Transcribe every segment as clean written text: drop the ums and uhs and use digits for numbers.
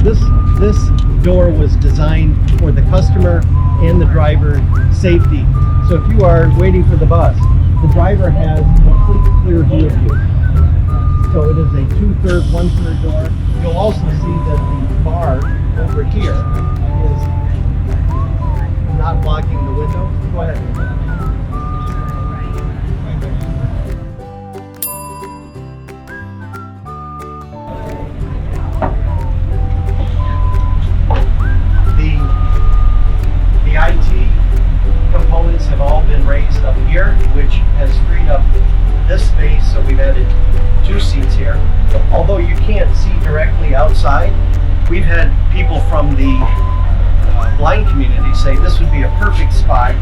this door was designed for the customer and the driver safety. So if you are waiting for the bus, the driver has complete clear view of you. So it is a 2/3, 1/3 door. You'll also see that the bar over here is not blocking the window. Go ahead. The IT components have all been raised up here, which has freed up this space, so we've added 2 seats here. Although you can't see directly outside, we've had people from the blind community say this would be a perfect spot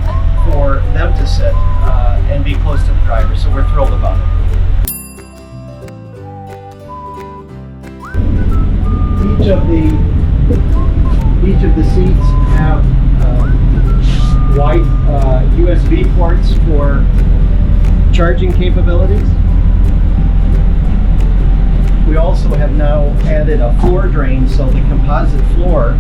for them to sit and be close to the driver, so we're thrilled about it. Each of the seats have white USB ports for charging capabilities. We also have now added a floor drain, so the composite floor